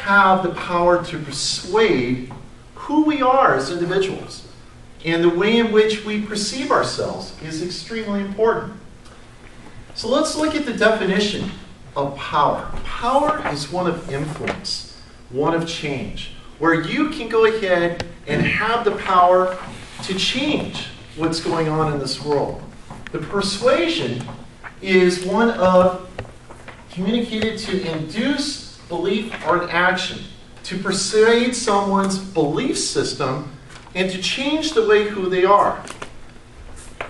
have the power to persuade who we are as individuals. And the way in which we perceive ourselves is extremely important. So let's look at the definition of power. Power is one of influence, one of change, where you can go ahead and have the power to change what's going on in this world. The persuasion is one of communicated to induce belief or an action, to persuade someone's belief system and to change the way who they are.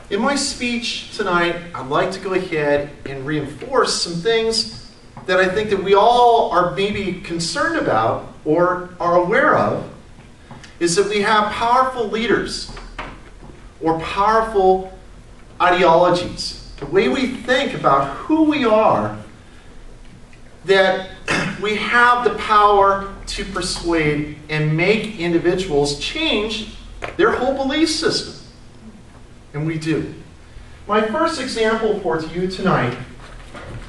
In my speech tonight, I'd like to go ahead and reinforce some things that I think that we all are maybe concerned about or are aware of, is that we have powerful leaders or powerful ideologies. The way we think about who we are, that we have the power to persuade and make individuals change their whole belief system. And we do. My first example for you tonight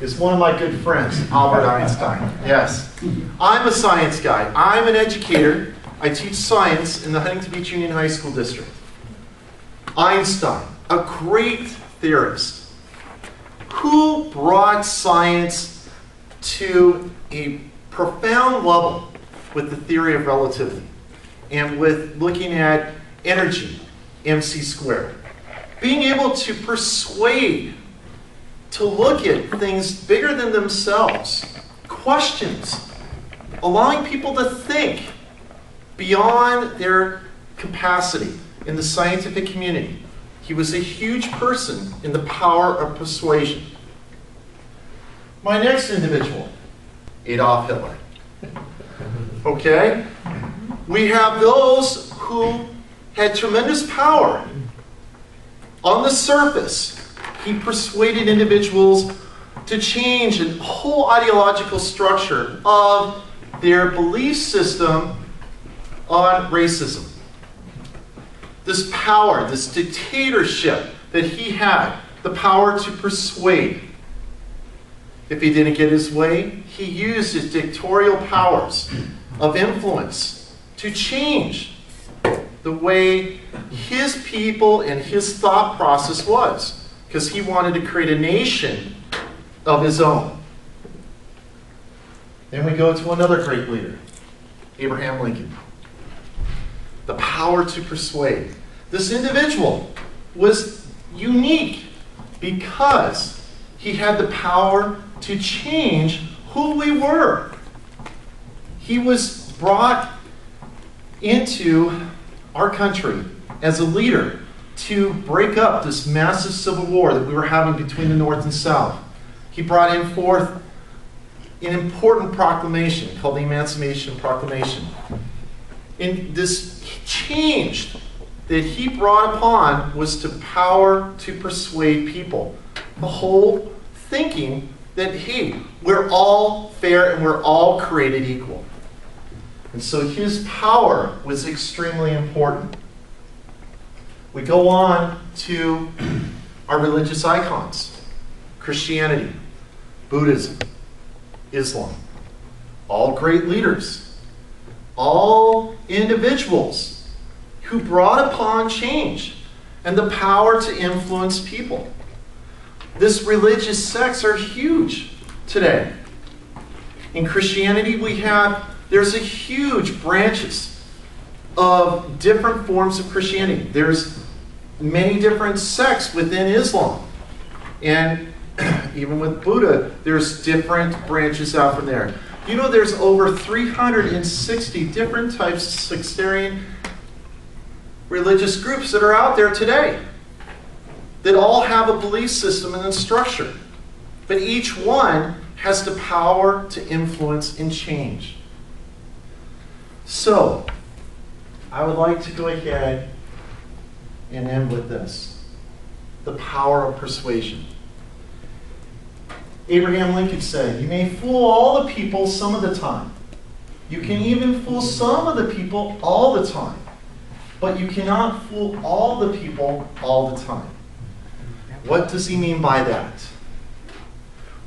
is one of my good friends, Albert Einstein. Yes. I'm a science guy. I'm an educator. I teach science in the Huntington Beach Union High School District. Einstein, a great theorist, who brought science to a profound level with the theory of relativity and with looking at energy, mc squared. Being able to persuade, to look at things bigger than themselves, questions, allowing people to think beyond their capacity in the scientific community. He was a huge person in the power of persuasion. My next individual, Adolf Hitler. Okay? We have those who had tremendous power. On the surface, he persuaded individuals to change a whole ideological structure of their belief system on racism. This power, this dictatorship that he had, the power to persuade. If he didn't get his way, he used his dictatorial powers of influence to change the way his people and his thought process was, because he wanted to create a nation of his own. Then we go to another great leader, Abraham Lincoln. The power to persuade. This individual was unique because he had the power to change who we were. He was brought into our country as a leader to break up this massive civil war that we were having between the North and South. He brought in forth an important proclamation called the Emancipation Proclamation. And this change that he brought upon was the power to persuade people. The whole thinking that, hey, we're all fair and we're all created equal. And so his power was extremely important. We go on to our religious icons. Christianity, Buddhism, Islam. All great leaders. All individuals who brought upon change and the power to influence people. This religious sects are huge today. In Christianity, there's a huge branches of different forms of Christianity. There's many different sects within Islam. And even with Buddha, there's different branches out from there. You know, there's over 360 different types of sectarian religious groups that are out there today that all have a belief system and a structure. But each one has the power to influence and change. So, I would like to go ahead and end with this. The power of persuasion. Abraham Lincoln said, "You may fool all the people some of the time. You can even fool some of the people all the time. But you cannot fool all the people all the time." What does he mean by that?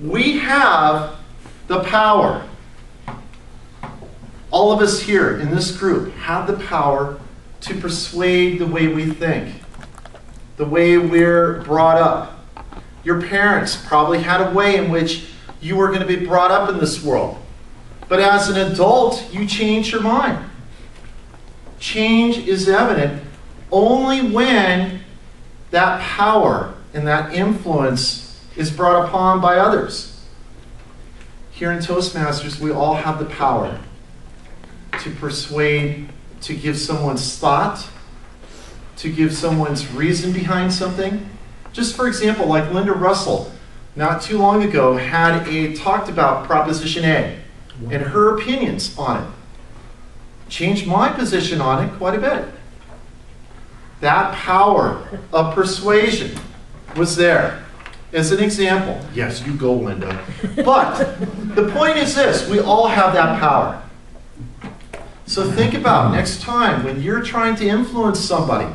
We have the power All of us here in this group have the power to persuade the way we think, the way we're brought up. Your parents probably had a way in which you were going to be brought up in this world. But as an adult, you change your mind. Change is evident only when that power and that influence is brought upon by others. Here in Toastmasters, we all have the power to persuade, to give someone's thought, to give someone's reason behind something. Just for example, like Linda Russell, not too long ago, talked about Proposition A and her opinions on it. Changed my position on it quite a bit. That power of persuasion was there as an example. Yes, you go, Linda. But the point is this, we all have that power. So think about next time when you're trying to influence somebody,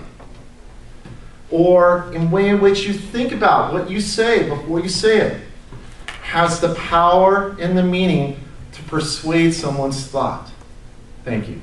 or in the way in which you think about what you say before you say it, has the power and the meaning to persuade someone's thought. Thank you.